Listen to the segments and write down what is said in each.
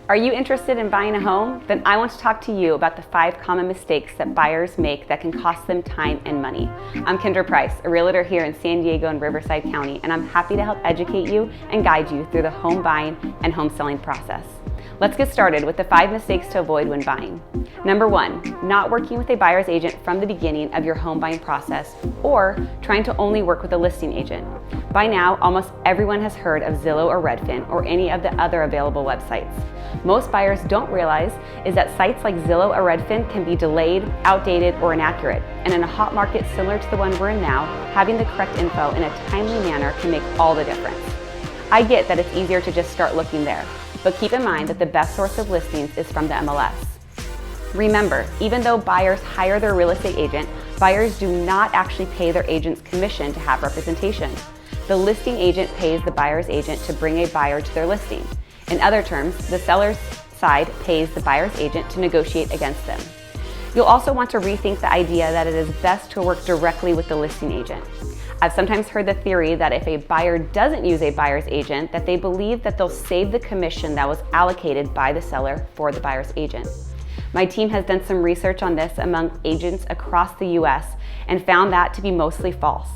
Are you interested in buying a home? Then I want to talk to you about the 5 common mistakes that buyers make that can cost them time and money. I'm Kyndra Price, a realtor here in San Diego and Riverside County, and I'm happy to help educate you and guide you through the home buying and home selling process. Let's get started with the 5 mistakes to avoid when buying. Number 1, not working with a buyer's agent from the beginning of your home buying process or trying to only work with a listing agent. By now, almost everyone has heard of Zillow or Redfin or any of the other available websites. Most buyers don't realize is that sites like Zillow or Redfin can be delayed, outdated, or inaccurate. And in a hot market similar to the one we're in now, having the correct info in a timely manner can make all the difference. I get that it's easier to just start looking there, but keep in mind that the best source of listings is from the MLS. Remember, even though buyers hire their real estate agent, buyers do not actually pay their agent's commission to have representation. The listing agent pays the buyer's agent to bring a buyer to their listing. In other terms, the seller's side pays the buyer's agent to negotiate against them. You'll also want to rethink the idea that it is best to work directly with the listing agent. I've sometimes heard the theory that if a buyer doesn't use a buyer's agent, that they believe that they'll save the commission that was allocated by the seller for the buyer's agent. My team has done some research on this among agents across the US and found that to be mostly false.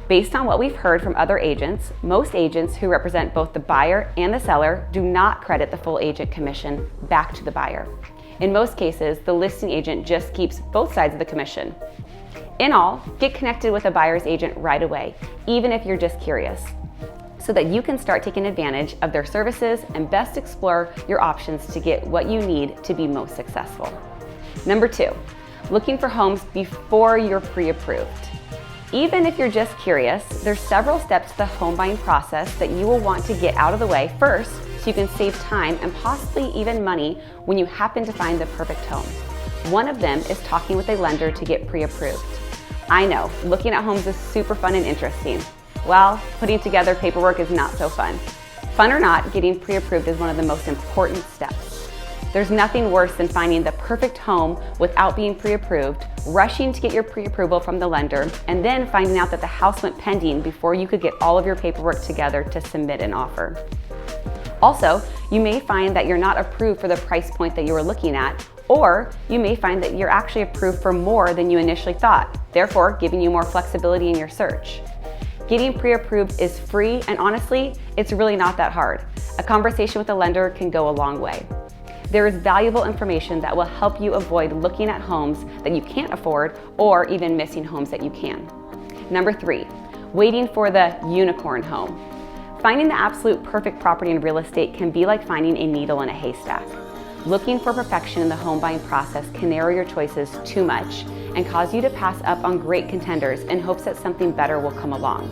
Based on what we've heard from other agents, most agents who represent both the buyer and the seller do not credit the full agent commission back to the buyer. In most cases, the listing agent just keeps both sides of the commission. In all, get connected with a buyer's agent right away, even if you're just curious, so that you can start taking advantage of their services and best explore your options to get what you need to be most successful. Number 2, looking for homes before you're pre-approved. Even if you're just curious, there's several steps to the home buying process that you will want to get out of the way first so you can save time and possibly even money when you happen to find the perfect home. One of them is talking with a lender to get pre-approved. I know, looking at homes is super fun and interesting. Well, putting together paperwork is not so fun. Fun or not, getting pre-approved is one of the most important steps. There's nothing worse than finding the perfect home without being pre-approved, rushing to get your pre-approval from the lender, and then finding out that the house went pending before you could get all of your paperwork together to submit an offer. Also, you may find that you're not approved for the price point that you were looking at, or you may find that you're actually approved for more than you initially thought, therefore giving you more flexibility in your search. Getting pre-approved is free, and honestly, it's really not that hard. A conversation with a lender can go a long way. There is valuable information that will help you avoid looking at homes that you can't afford or even missing homes that you can. Number 3, waiting for the unicorn home. Finding the absolute perfect property in real estate can be like finding a needle in a haystack. Looking for perfection in the home buying process can narrow your choices too much and cause you to pass up on great contenders in hopes that something better will come along.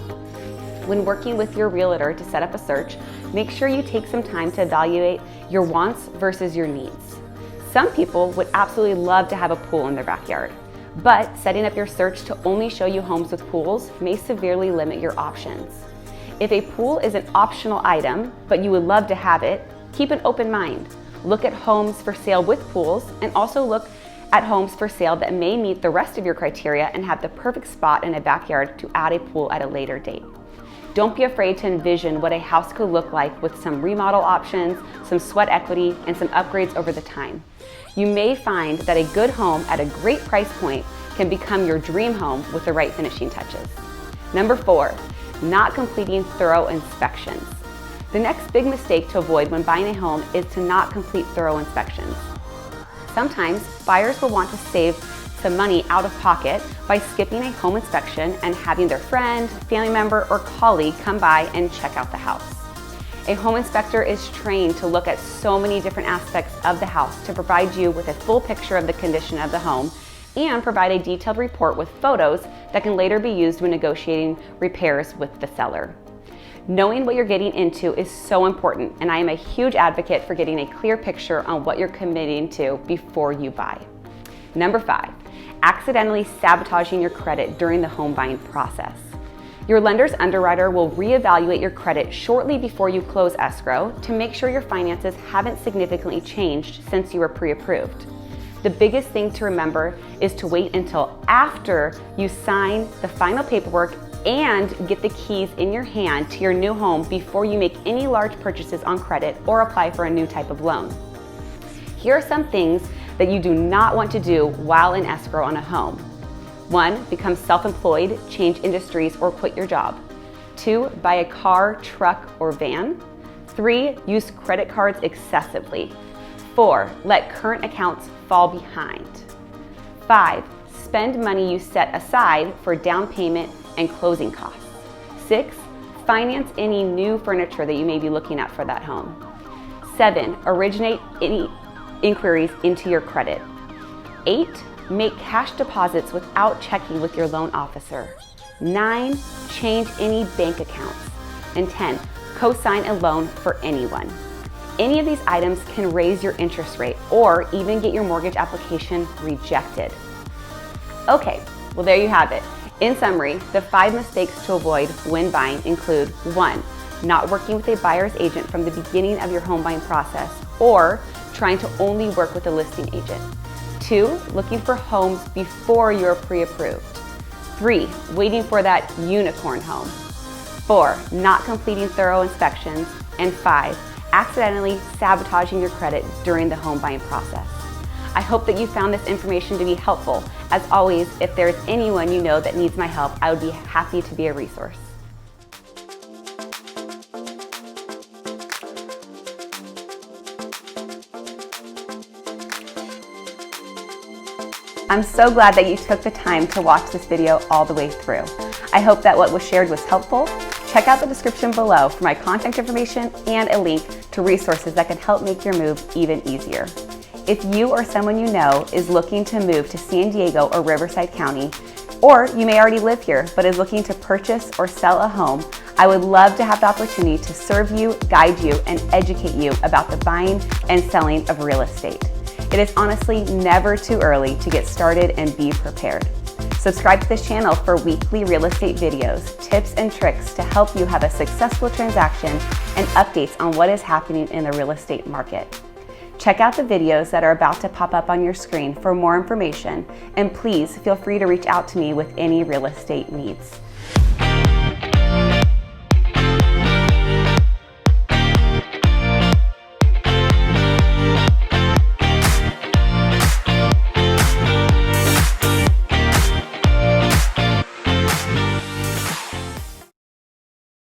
When working with your realtor to set up a search, make sure you take some time to evaluate your wants versus your needs. Some people would absolutely love to have a pool in their backyard, but setting up your search to only show you homes with pools may severely limit your options. If a pool is an optional item, but you would love to have it, keep an open mind. Look at homes for sale with pools and also look at homes for sale that may meet the rest of your criteria and have the perfect spot in a backyard to add a pool at a later date. Don't be afraid to envision what a house could look like with some remodel options, some sweat equity, and some upgrades over the time. You may find that a good home at a great price point can become your dream home with the right finishing touches. Number 4, not completing thorough inspections. The next big mistake to avoid when buying a home is to not complete thorough inspections. Sometimes buyers will want to save some money out of pocket by skipping a home inspection and having their friend, family member, or colleague come by and check out the house. A home inspector is trained to look at so many different aspects of the house to provide you with a full picture of the condition of the home and provide a detailed report with photos that can later be used when negotiating repairs with the seller. Knowing what you're getting into is so important, and I am a huge advocate for getting a clear picture on what you're committing to before you buy. Number 5, accidentally sabotaging your credit during the home buying process. Your lender's underwriter will reevaluate your credit shortly before you close escrow to make sure your finances haven't significantly changed since you were pre-approved. The biggest thing to remember is to wait until after you sign the final paperwork and get the keys in your hand to your new home before you make any large purchases on credit or apply for a new type of loan. Here are some things that you do not want to do while in escrow on a home. 1, become self-employed, change industries, or quit your job. 2, buy a car, truck, or van. 3, use credit cards excessively. 4, let current accounts fall behind. 5, spend money you set aside for down payment and closing costs. 6, finance any new furniture that you may be looking at for that home. 7, originate any inquiries into your credit. 8, make cash deposits without checking with your loan officer. 9, change any bank accounts. And 10, co-sign a loan for anyone. Any of these items can raise your interest rate or even get your mortgage application rejected. Okay, well there you have it. In summary, the 5 mistakes to avoid when buying include 1, not working with a buyer's agent from the beginning of your home buying process or trying to only work with a listing agent. 2, looking for homes before you're pre-approved. 3, waiting for that unicorn home. 4, not completing thorough inspections. And 5, accidentally sabotaging your credit during the home buying process. I hope that you found this information to be helpful. As always, if there's anyone you know that needs my help, I would be happy to be a resource. I'm so glad that you took the time to watch this video all the way through. I hope that what was shared was helpful. Check out the description below for my contact information and a link to resources that can help make your move even easier. If you or someone you know is looking to move to San Diego or Riverside County, or you may already live here but is looking to purchase or sell a home, I would love to have the opportunity to serve you, guide you, and educate you about the buying and selling of real estate. It is honestly never too early to get started and be prepared. Subscribe to this channel for weekly real estate videos, tips and tricks to help you have a successful transaction and updates on what is happening in the real estate market. Check out the videos that are about to pop up on your screen for more information, and please feel free to reach out to me with any real estate needs.